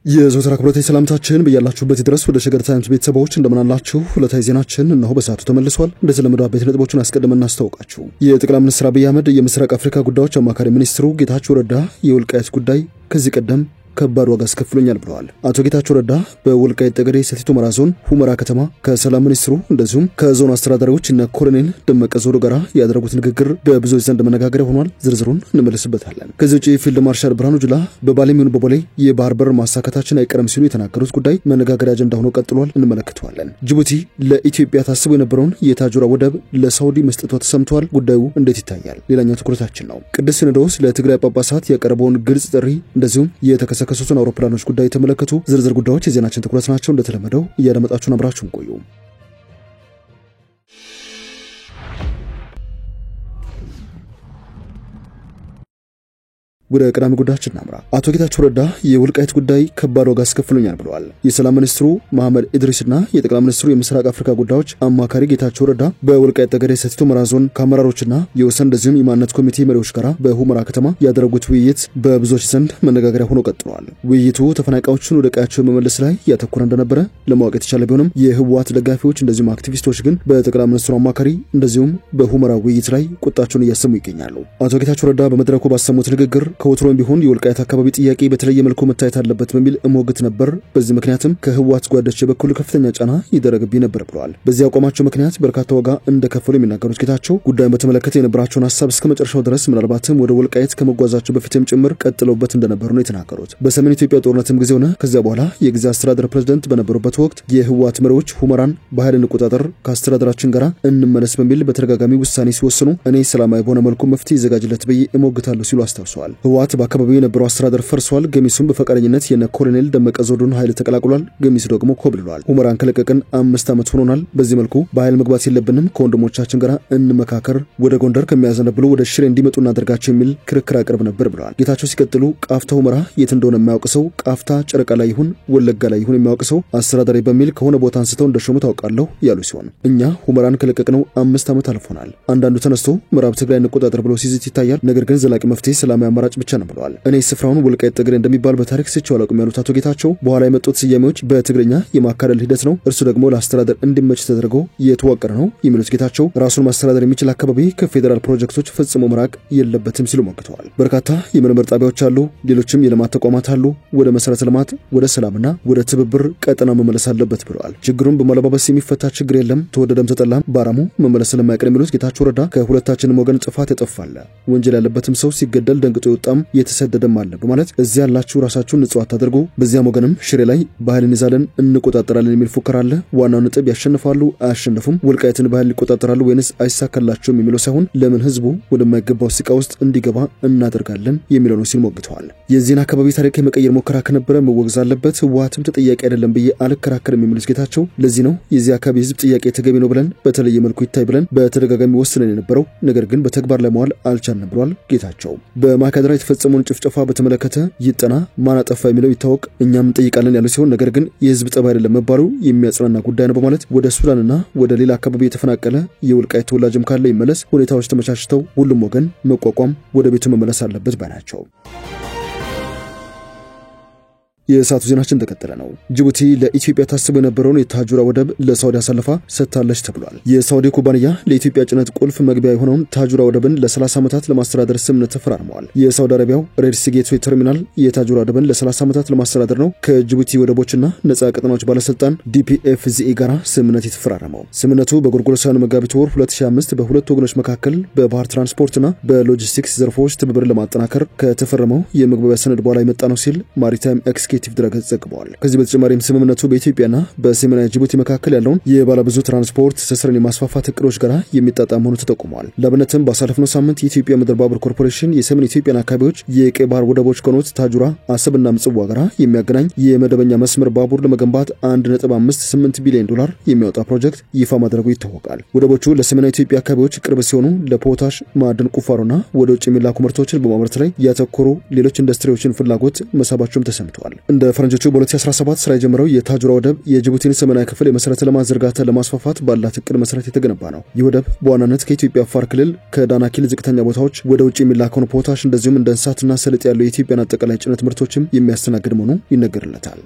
የዘወትር አክብሮታዊ ሰላምታችን በያላችሁበት ድረስ ወደ ሸገር ታይምስ ቤተሰቦች እንደምናላችሁ ሁለታይ ዜናችን እነሆ በሰዓቱ ተመልሷል። እንደተለመደው አበይት ነጥቦችን አስቀድመን እናስተዋውቃችሁ። የጠቅላይ ሚኒስትር አብይ አህመድ የምስራቅ አፍሪካ ጉዳዮች አማካሪ ሚኒስትሩ ጌታቸው ረዳ የወልቃይት ጉዳይ ከዚህ ቀደም ከባድ ዋጋ አስከፍሎኛል ብለዋል። አቶ ጌታቸው ረዳ በወልቃይት ጠገዴ ሰቲት ሁመራ ዞን ሁመራ ከተማ ከሰላም ሚኒስትሩ እንደዚሁም ከዞን አስተዳዳሪዎች እነ ኮሎኔል ደመቀ ዘውዱ ጋር ያደረጉት ንግግር በብዙዎች ዘንድ መነጋገሪያ ሆኗል። ዝርዝሩን እንመለስበታለን። ከዚህ ውጪ ፊልድ ማርሻል ብርሃኑ ጁላ በባሌም ይሁን በቦሌ የባህር በር ማሳካታችን አይቀርም ሲሉ የተናገሩት ጉዳይ መነጋገሪያ አጀንዳ ሆኖ ቀጥሏል። እንመለከተዋለን። ጅቡቲ ለኢትዮጵያ ታስቦ የነበረውን የታጁራ ወደብ ለሳውዲ መስጠቷ ተሰምቷል። ጉዳዩ እንዴት ይታያል? ሌላኛው ትኩረታችን ነው። ቅዱስ ሲኖዶስ ለትግራይ ጳጳሳት ያቀረበውን ግልጽ ጥሪ እንደዚሁም የተከሰሱትን አውሮፕላኖች ጉዳይ የተመለከቱ ዝርዝር ጉዳዮች የዜናችን ትኩረት ናቸው። እንደተለመደው እያደመጣችሁን አብራችሁን ቆዩ። ወደ ቀዳሚ ጉዳያችን እናምራ። አቶ ጌታቸው ረዳ የወልቃይት ጉዳይ ከባድ ዋጋ አስከፍሎኛል ብለዋል። የሰላም ሚኒስትሩ መሐመድ ኢድሪስና የጠቅላይ ሚኒስትሩ የምስራቅ አፍሪካ ጉዳዮች አማካሪ ጌታቸው ረዳ በወልቃይት ጠገዴ ሰቲት ሁመራ ዞን ከአመራሮችና የወሰን እንደዚሁም የማንነት ኮሚቴ መሪዎች ጋር በሁመራ ከተማ ያደረጉት ውይይት በብዙዎች ዘንድ መነጋገሪያ ሆኖ ቀጥሏል። ውይይቱ ተፈናቃዮችን ወደ ቀያቸው መመለስ ላይ ያተኮረ እንደነበረ ለማወቅ የተቻለ ቢሆንም የህወሓት ደጋፊዎች እንደዚሁም አክቲቪስቶች ግን በጠቅላይ ሚኒስትሩ አማካሪ እንደዚሁም በሁመራ ውይይት ላይ ቁጣቸውን እያሰሙ ይገኛሉ። አቶ ጌታቸው ረዳ በመድረኩ ባሰሙት ንግግር ከወትሮም ቢሆን የወልቃይት አካባቢ ጥያቄ በተለየ መልኩ መታየት አለበት በሚል እሞግት ነበር። በዚህ ምክንያትም ከህወሓት ጓዶች በኩል ከፍተኛ ጫና ይደረግብኝ ነበር ብለዋል። በዚህ አቋማቸው ምክንያት በርካታ ዋጋ እንደከፈሉ የሚናገሩት ጌታቸው ጉዳዩን በተመለከተ የነበራቸውን ሐሳብ እስከ መጨረሻው ድረስ ምናልባትም ወደ ወልቃይት ከመጓዛቸው በፊትም ጭምር ቀጥለውበት እንደነበሩ ነው የተናገሩት። በሰሜን ኢትዮጵያ ጦርነትም ጊዜ ሆነ ከዚያ በኋላ የጊዜ አስተዳደር ፕሬዝዳንት በነበሩበት ወቅት የህወሓት መሪዎች ሁመራን በኃይል እንቆጣጠር ከአስተዳደራችን ጋር እንመለስ በሚል በተደጋጋሚ ውሳኔ ሲወስኑ እኔ ሰላማዊ በሆነ መልኩ መፍትሄ ይዘጋጅለት ብዬ እሞግታለሁ ሲሉ አስታውሰዋል። ህወሓት በአካባቢው የነበረው አስተዳደር ፈርሷል። ገሚሱም በፈቃደኝነት የነ ኮሎኔል ደመቀ ዘውዱን ኃይል ተቀላቅሏል። ገሚሱ ደግሞ ኮብልሏል። ሁመራን ከለቀቅን 5 ዓመት ሆኖናል። በዚህ መልኩ በኃይል መግባት የለብንም። ከወንድሞቻችን ጋር እንመካከር፣ ወደ ጎንደር ከሚያዘነብሉ ወደ ሽሬ እንዲመጡ እናደርጋቸው የሚል ክርክር አቅርብ ነበር ብለዋል። ጌታቸው ሲቀጥሉ ቃፍታ ሁመራ የት እንደሆነ የማያውቅ ሰው ቃፍታ ጨረቃ ላይ ይሁን ወለጋ ላይ ይሁን የሚያውቅ ሰው አስተዳዳሪ በሚል ከሆነ ቦታ አንስተው እንደሾሙ ታውቃለሁ ያሉ ሲሆን እኛ ሁመራን ከለቀቅነው 5 ዓመት አልፎናል። አንዳንዱ ተነስቶ ምዕራብ ትግራይ እንቆጣጠር ብሎ ሲዝት ይታያል። ነገር ግን ዘላቂ መፍትሄ ሰላማዊ አማራጭ ብቻ ነው ብለዋል። እኔ ስፍራውን ወልቃይት ጠገዴ እንደሚባል በታሪክ ስቸው አላውቅም ያሉት አቶ ጌታቸው በኋላ የመጡት ስያሜዎች በትግርኛ የማካለል ሂደት ነው፣ እርሱ ደግሞ ለአስተዳደር እንዲመች ተደርጎ የተዋቀረ ነው የሚሉት ጌታቸው ራሱን ማስተዳደር የሚችል አካባቢ ከፌዴራል ፕሮጀክቶች ፈጽሞ መራቅ የለበትም ሲሉ ሞግተዋል። በርካታ የምርምር ጣቢያዎች አሉ፣ ሌሎችም የልማት ተቋማት አሉ። ወደ መሰረተ ልማት፣ ወደ ሰላምና ወደ ትብብር ቀጠና መመለስ አለበት ብለዋል። ችግሩን በማለባበስ የሚፈታ ችግር የለም፣ ተወደደም ተጠላም ባራሙ መመለስ ስለማይቀር የሚሉት ጌታቸው ረዳ ከሁለታችንም ወገን ጥፋት ያጠፋል፣ ወንጀል ያለበትም ሰው ሲገደል ደንግጦ ይወጣም የተሰደደም አለ በማለት እዚያ ያላችሁ ራሳችሁን ንጹህ አታድርጉ፣ በዚያም ወገንም ሽሬ ላይ በኃይል እንይዛለን እንቆጣጠራለን የሚል ፉከራ አለ። ዋናው ነጥብ ያሸንፋሉ አያሸንፉም፣ ወልቃይትን በኃይል ይቆጣጠራሉ ወይንስ አይሳካላቸውም የሚለው ሳይሆን ለምን ህዝቡ ወደማይገባው ሲቃ ውስጥ እንዲገባ እናደርጋለን የሚለው ነው ሲል ሞግተዋል። የዚህን አካባቢ ታሪክ የመቀየር ሙከራ ከነበረ መወገዝ አለበት፣ ህወሓትም ተጠያቂ አይደለም ብዬ አልከራከርም የሚሉት ጌታቸው ለዚህ ነው የዚህ አካባቢ ህዝብ ጥያቄ ተገቢ ነው ብለን በተለየ መልኩ ይታይ ብለን በተደጋጋሚ ወስነን የነበረው ነገር ግን በተግባር ላይ መዋል አልቻልንም ብሏል ጌታቸው። በማይካድራ የተፈጸመውን ጭፍጨፋ በተመለከተ ይጠና ማን አጠፋ የሚለው ይታወቅ እኛም እንጠይቃለን ያሉ ሲሆን ነገር ግን የህዝብ ጠብ አይደለም መባሉ የሚያጽናና ጉዳይ ነው በማለት ወደ ሱዳንና ወደ ሌላ አካባቢ የተፈናቀለ የወልቃይት ተወላጅም ካለ ይመለስ፣ ሁኔታዎች ተመቻችተው ሁሉም ወገን መቋቋም ወደ ቤቱ መመለስ አለበት ባይ ናቸው። የሰዓቱ ዜናችን ተከተለ ነው። ጅቡቲ ለኢትዮጵያ ታስቦ የነበረውን የታጁራ ወደብ ለሳውዲ አሳልፋ ሰጥታለች ተብሏል። የሳውዲ ኩባንያ ለኢትዮጵያ ጭነት ቁልፍ መግቢያ የሆነውን ታጁራ ወደብን ለ30 ዓመታት ለማስተዳደር ስምምነት ተፈራርመዋል። የሳውዲ አረቢያው ሬድ ሲ ጌትዌይ ተርሚናል የታጁራ ወደብን ለ30 ዓመታት ለማስተዳደር ነው ከጅቡቲ ወደቦችና ነፃ ቀጠናዎች ባለስልጣን ዲፒኤፍዚኢ ጋር ስምምነት የተፈራረመው። ስምምነቱ በጎርጎሮሳውያኑ መጋቢት ወር 2005 በሁለቱ ወገኖች መካከል በባህር ትራንስፖርትና በሎጂስቲክስ ዘርፎች ትብብርን ለማጠናከር ከተፈረመው የመግባቢያ ሰነድ በኋላ የመጣ ነው ሲል ማሪታይም ኤክስኪዩቲቭ ድረገጽ ዘግቧል። ከዚህ በተጨማሪም ስምምነቱ በኢትዮጵያና በሰሜናዊ ጅቡቲ መካከል ያለውን የባለብዙ ትራንስፖርት ትስስርን የማስፋፋት እቅዶች ጋር የሚጣጣም መሆኑ ተጠቁሟል። ለአብነትም ባሳለፍነው ሳምንት የኢትዮጵያ ምድር ባቡር ኮርፖሬሽን የሰሜን ኢትዮጵያን አካባቢዎች የቀይ ባህር ወደቦች ከሆኑት ታጁራ፣ አሰብና ምጽዋ ጋር የሚያገናኝ የመደበኛ መስመር ባቡር ለመገንባት $1.58 ቢሊዮን የሚያወጣ ፕሮጀክት ይፋ ማድረጉ ይታወቃል። ወደቦቹ ለሰሜናዊ ኢትዮጵያ አካባቢዎች ቅርብ ሲሆኑ ለፖታሽ ማዕድን ቁፋሮና ወደ ውጭ የሚላኩ ምርቶችን በማምረት ላይ ያተኮሩ ሌሎች ኢንዱስትሪዎችን ፍላጎት መሳባቸውም ተሰምተዋል። እንደ ፈረንጆቹ በ2017 ስራ የጀመረው የታጁራ ወደብ የጅቡቲን ሰሜናዊ ክፍል የመሰረተ ልማት ዝርጋታ ለማስፋፋት ባላት እቅድ መሰረት የተገነባ ነው። ይህ ወደብ በዋናነት ከኢትዮጵያ አፋር ክልል ከዳናኪል ዝቅተኛ ቦታዎች ወደ ውጭ የሚላከውን ፖታሽ እንደዚሁም እንደ እንስሳትና ሰሊጥ ያሉ የኢትዮጵያን አጠቃላይ ጭነት ምርቶችም የሚያስተናግድ መሆኑ ይነገርለታል።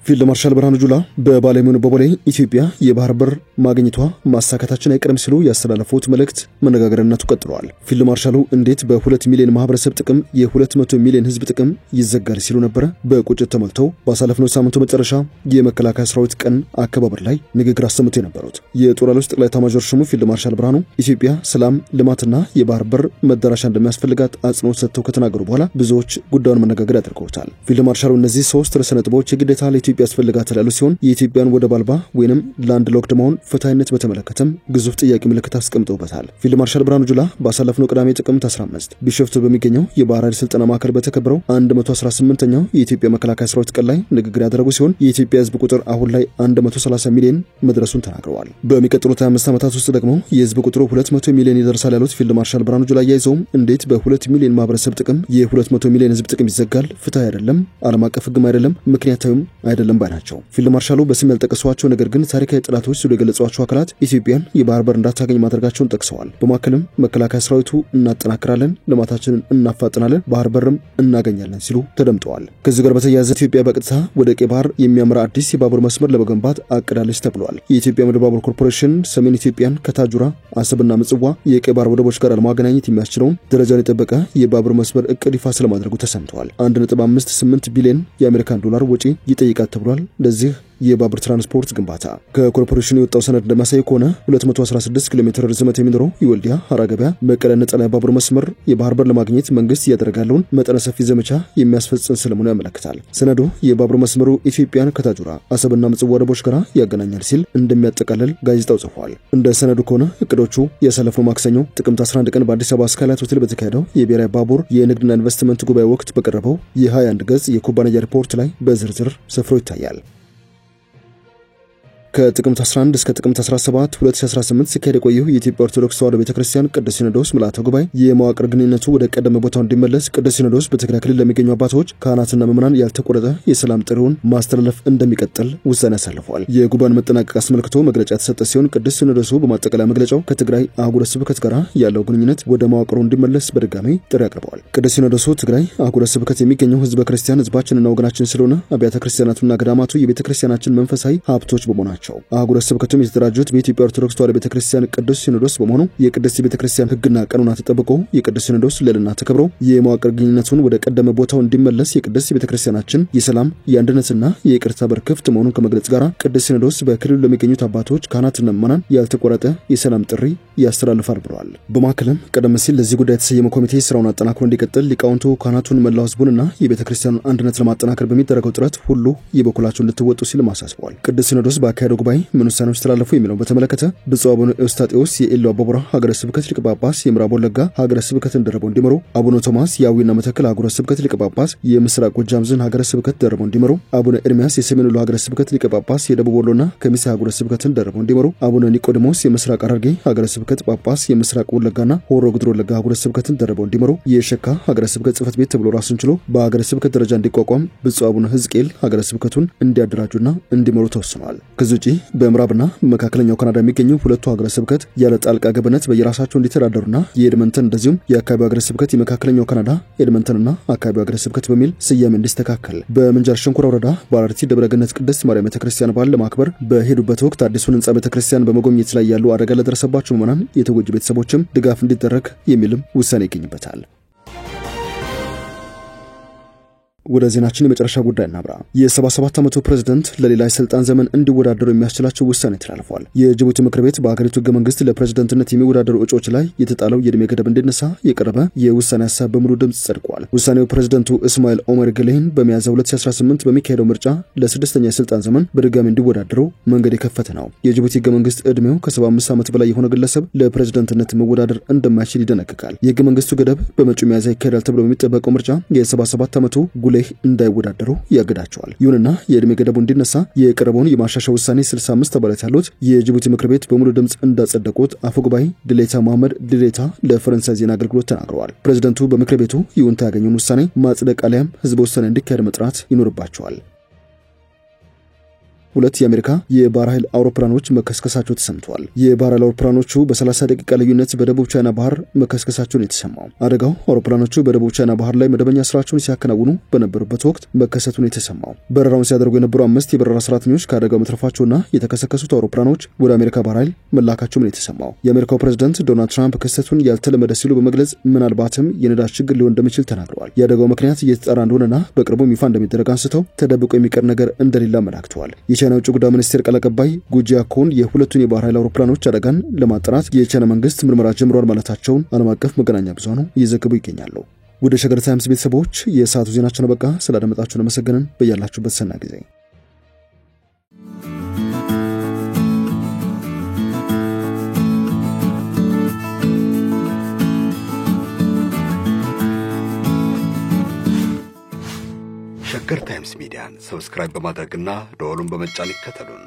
ፊልድ ማርሻል ብርሃኑ ጁላ በባሌሙን በቦሌ ኢትዮጵያ የባህር በር ማግኘቷ ማሳካታችን አይቀርም ሲሉ ያስተላለፉት መልእክት መነጋገርነቱ ቀጥሏል። ፊልድ ማርሻሉ እንዴት በ2 ሚሊዮን ማህበረሰብ ጥቅም የ200 ሚሊዮን ህዝብ ጥቅም ይዘጋል ሲሉ ነበር በቁጭት ተሞልተው ባሳለፍነው ሳምንቱ መጨረሻ የመከላከያ ሰራዊት ቀን አከባበር ላይ ንግግር አሰምተው የነበሩት። የጦር ኃይሎች ጠቅላይ ኤታማዦር ሹሙ ፊልድ ማርሻል ብርሃኑ ኢትዮጵያ ሰላም፣ ልማትና የባህር በር መዳረሻ እንደሚያስፈልጋት አጽንኦት ሰጥተው ከተናገሩ በኋላ ብዙዎች ጉዳዩን መነጋገር ያደርገውታል። ፊልድ ማርሻሉ እነዚህ 3 ርዕሰ ነጥቦች የግዴታ ለኢትዮጵያ ያስፈልጋታል ያሉ ሲሆን የኢትዮጵያን ወደብ አልባ ወይንም ላንድ ሎክድ መሆን ፍትሃዊነት በተመለከተም ግዙፍ ጥያቄ ምልክት አስቀምጠውበታል። ፊልድ ማርሻል ብርሃኑ ጁላ ባሳለፍነው ቅዳሜ ጥቅምት 15 ቢሾፍቱ በሚገኘው የባህር ኃይል ስልጠና ማዕከል በተከበረው 118ኛው የኢትዮጵያ መከላከያ ሰራዊት ቀን ላይ ንግግር ያደረጉ ሲሆን የኢትዮጵያ ህዝብ ቁጥር አሁን ላይ 130 ሚሊዮን መድረሱን ተናግረዋል። በሚቀጥሉት 25 ዓመታት ውስጥ ደግሞ የህዝብ ቁጥሩ 200 ሚሊዮን ይደርሳል ያሉት ፊልድ ማርሻል ብርሃኑ ጁላ ያይዘውም እንዴት በ2 ሚሊዮን ማህበረሰብ ጥቅም የ200 ሚሊዮን ህዝብ ጥቅም ይዘጋል? ፍትሃዊ አይደለም፣ ዓለም አቀፍ ህግም አይደለም፣ ምክንያታዊም አይደለም ባይ ናቸው። ፊልድ ማርሻሉ በስም ያልጠቀሷቸው ነገር ግን ታሪካዊ ጥላቶች ሲሉ የገለጿቸው አካላት ኢትዮጵያን የባህር በር እንዳታገኝ ማድረጋቸውን ጠቅሰዋል። በማከልም መከላከያ ሰራዊቱ እናጠናክራለን፣ ልማታችንን እናፋጥናለን፣ ባህር በርም እናገኛለን ሲሉ ተደምጠዋል። ከዚህ ጋር በተያያዘ ኢትዮጵያ በቀጥታ ወደ ቀይ ባህር የሚያመራ አዲስ የባቡር መስመር ለመገንባት አቅዳለች ተብሏል። የኢትዮጵያ ምድር ባቡር ኮርፖሬሽን ሰሜን ኢትዮጵያን ከታጁራ አሰብና ምጽዋ የቀይ ባህር ወደቦች ጋር ለማገናኘት የሚያስችለውን ደረጃውን የጠበቀ የባቡር መስመር እቅድ ይፋ ስለማድረጉ ተሰምተዋል። 1.58 ቢሊዮን የአሜሪካን ዶላር ወጪ ይጠይቃል ተብሏል። ለዚህ የባቡር ትራንስፖርት ግንባታ ከኮርፖሬሽኑ የወጣው ሰነድ እንደሚያሳየው ከሆነ 216 ኪሎ ሜትር ርዝመት የሚኖረው የወልዲያ ሐራ ገበያ መቀለ ነጠላ የባቡር መስመር የባህር በር ለማግኘት መንግስት እያደረጋለውን መጠነ ሰፊ ዘመቻ የሚያስፈጽም ስለመሆኑ ያመለክታል። ሰነዱ የባቡር መስመሩ ኢትዮጵያን ከታጁራ አሰብና ምጽዋ ወደቦች ጋር ያገናኛል ሲል እንደሚያጠቃልል ጋዜጣው ጽፏል። እንደ ሰነዱ ከሆነ እቅዶቹ ያሳለፈው ማክሰኞ ጥቅምት 11 ቀን በአዲስ አበባ ስካይላይት ሆቴል በተካሄደው የብሔራዊ ባቡር የንግድና ኢንቨስትመንት ጉባኤ ወቅት በቀረበው የ21 ገጽ የኩባንያ ሪፖርት ላይ በዝርዝር ሰፍሮ ይታያል። ከጥቅምት 11 እስከ ጥቅምት 17 2018 ሲካሄድ የቆየው የኢትዮጵያ ኦርቶዶክስ ተዋሕዶ ቤተክርስቲያን ቅዱስ ሲኖዶስ ምልዓተ ጉባኤ የመዋቅር ግንኙነቱ ወደ ቀደመ ቦታው እንዲመለስ ቅዱስ ሲኖዶስ በትግራይ ክልል ለሚገኙ አባቶች ካህናትና ምዕመናን ያልተቆረጠ የሰላም ጥሪውን ማስተላለፍ እንደሚቀጥል ውሳኔ አሳልፈዋል። የጉባኤውን መጠናቀቅ አስመልክቶ መግለጫ የተሰጠ ሲሆን ቅዱስ ሲኖዶሱ በማጠቃለያ መግለጫው ከትግራይ አህጉረ ስብከት ጋር ያለው ግንኙነት ወደ መዋቅሩ እንዲመለስ በድጋሚ ጥሪ አቅርበዋል። ቅዱስ ሲኖዶሱ ትግራይ አህጉረ ስብከት የሚገኘው ህዝበ ክርስቲያን ህዝባችንና ወገናችን ስለሆነ አብያተ ክርስቲያናቱና ገዳማቱ የቤተ ክርስቲያናችን መንፈሳዊ ሀብቶች በመሆናቸው አህጉረ ስብከቱም የተደራጁት በኢትዮጵያ ኦርቶዶክስ ተዋሕዶ ቤተክርስቲያን ቅዱስ ሲኖዶስ በመሆኑ የቅድስት ቤተክርስቲያን ህግና ቀኖና ተጠብቆ የቅዱስ ሲኖዶስ ልዕልና ተከብሮ የመዋቅር ግንኙነቱን ወደ ቀደመ ቦታው እንዲመለስ የቅድስት ቤተክርስቲያናችን የሰላም የአንድነትና የይቅርታ በር ክፍት መሆኑን ከመግለጽ ጋር ቅዱስ ሲኖዶስ በክልሉ ለሚገኙት አባቶች ካህናትና ምዕመናን ያልተቆረጠ የሰላም ጥሪ ያስተላልፋል ብለዋል። በማከልም ቀደም ሲል ለዚህ ጉዳይ የተሰየመ ኮሚቴ ስራውን አጠናክሮ እንዲቀጥል ሊቃውንቱ ካህናቱን መላው ህዝቡንና የቤተክርስቲያኑን አንድነት ለማጠናከር በሚደረገው ጥረት ሁሉ የበኩላቸውን እንድትወጡ ሲል ማሳስበዋል። ቅዱስ ሲኖዶስ ባካሄደው ጉባኤ ምን ውሳኔዎች ተላለፉ የሚለው በተመለከተ ብፁዕ አቡነ ኤዎስጣቴዎስ የኢሉ አባቦራ ሀገረ ስብከት ሊቀ ጳጳስ የምዕራብ ወለጋ ሀገረ ስብከትን ደርበው እንዲመሩ፣ አቡነ ቶማስ የአዊና መተከል ሀገረ ስብከት ሊቀ ጳጳስ የምስራቅ ጎጃም ዞን ሀገረ ስብከት ደርበው እንዲመሩ፣ አቡነ ኤርሚያስ የሰሜን ወሎ ሀገረ ስብከት ሊቀ ጳጳስ የደቡብ ወሎና ከሚሴ ሀገረ ስብከትን ደርበው እንዲመሩ፣ አቡነ ኒቆዲሞስ የምስራቅ ሐረርጌ ሀገረ ስብከት ጳጳስ የምስራቅ ወለጋና ሆሮ ጉዱሩ ወለጋ ሀገረ ስብከትን ደርበው እንዲመሩ፣ የሸካ ሀገረ ስብከት ጽሕፈት ቤት ተብሎ ራሱን ችሎ በሀገረ ስብከት ደረጃ እንዲቋቋም ብፁዕ አቡነ ሕዝቅኤል ሀገረ ስብከቱን እንዲያደራጁና እንዲመሩ ተወስኗል። ከዚህ ውጪ በምዕራብና መካከለኛው ካናዳ የሚገኙ ሁለቱ ሀገረ ስብከት ያለ ጣልቃ ገብነት በየራሳቸው እንዲተዳደሩና የኤድመንተን እንደዚሁም የአካባቢው ሀገረ ስብከት የመካከለኛው ካናዳ ኤድመንተንና አካባቢው ሀገረ ስብከት በሚል ስያሜ እንዲስተካከል፣ በምንጃር ሸንኮራ ወረዳ በአረርቲ ደብረገነት ቅድስት ማርያም ቤተክርስቲያን በዓል ለማክበር በሄዱበት ወቅት አዲሱን ህንጻ ቤተክርስቲያን በመጎብኘት ላይ ያሉ አደጋ ለደረሰባቸው ምዕመናን የተጎጂ ቤተሰቦችም ድጋፍ እንዲደረግ የሚልም ውሳኔ ይገኝበታል። ወደ ዜናችን የመጨረሻ ጉዳይ እናብራ። የ77 ዓመቱ ፕሬዝዳንት ለሌላ የስልጣን ዘመን እንዲወዳደሩ የሚያስችላቸው ውሳኔ ተላልፏል። የጅቡቲ ምክር ቤት በአገሪቱ ህገ መንግስት ለፕሬዝዳንትነት የሚወዳደሩ እጩዎች ላይ የተጣለው የዕድሜ ገደብ እንዲነሳ የቀረበ የውሳኔ ሐሳብ በሙሉ ድምጽ ጸድቋል። ውሳኔው ፕሬዝዳንቱ እስማኤል ኦመር ገሌህን በሚያዝያ 2018 በሚካሄደው ምርጫ ለስድስተኛ የስልጣን ዘመን በድጋሚ እንዲወዳደሩ መንገድ የከፈተ ነው። የጅቡቲ ህገ መንግስት ዕድሜው ከ75 ዓመት በላይ የሆነ ግለሰብ ለፕሬዝዳንትነት መወዳደር እንደማይችል ይደነግጋል። የህገ መንግስቱ ገደብ በመጪው ሚያዝያ ይካሄዳል ተብሎ በሚጠበቀው ምርጫ የ77 ዓመቱ ጉሌ በሊህ እንዳይወዳደሩ ያገዳቸዋል። ይሁንና የዕድሜ ገደቡ እንዲነሳ የቀረበውን የማሻሻያ ውሳኔ 65 አባላት ያሉት የጅቡቲ ምክር ቤት በሙሉ ድምጽ እንዳጸደቁት አፈጉባኤ ድሌታ መሐመድ ድሌታ ለፈረንሳይ ዜና አገልግሎት ተናግረዋል። ፕሬዝዳንቱ በምክር ቤቱ ይሁንታ ያገኘውን ውሳኔ ማጽደቅ አሊያም ህዝበ ውሳኔ እንዲካሄድ መጥራት ይኖርባቸዋል። ሁለት የአሜሪካ የባህር ኃይል አውሮፕላኖች መከስከሳቸው ተሰምቷል። የባህር ኃይል አውሮፕላኖቹ በ30 ደቂቃ ልዩነት በደቡብ ቻይና ባህር መከስከሳቸውን የተሰማው አደጋው አውሮፕላኖቹ በደቡብ ቻይና ባህር ላይ መደበኛ ስራቸውን ሲያከናውኑ በነበሩበት ወቅት መከሰቱን የተሰማው በረራውን ሲያደርጉ የነበሩ 5 የበረራ ሰራተኞች ከአደጋው መትረፋቸውና የተከሰከሱት አውሮፕላኖች ወደ አሜሪካ ባህር ኃይል መላካቸውን የተሰማው የአሜሪካው ፕሬዝዳንት ዶናልድ ትራምፕ ክስተቱን ያልተለመደ ሲሉ በመግለጽ ምናልባትም የነዳጅ ችግር ሊሆን እንደሚችል ተናግረዋል። የአደጋው ምክንያት እየተጣራ እንደሆነና በቅርቡ ይፋ እንደሚደረግ አንስተው ተደብቆ የሚቀር ነገር እንደሌለ አመላክተዋል። የቻይና ውጭ ጉዳይ ሚኒስቴር ቃል አቀባይ ጉጂያኮን የሁለቱን የባህር ኃይል አውሮፕላኖች አደጋን ለማጣራት የቻይና መንግስት ምርመራ ጀምሯል ማለታቸውን ዓለም አቀፍ መገናኛ ብዙሃን እየዘገቡ ይገኛሉ። ወደ ሸገር ታይምስ ቤተሰቦች የሰዓቱ ዜናችን በቃ ስላደመጣችሁ ለመሰገንን በያላችሁበት ሰናይ ጊዜ ሸገር ታይምስ ሚዲያን ሰብስክራይብ በማድረግና ደወሉን በመጫን ይከተሉን።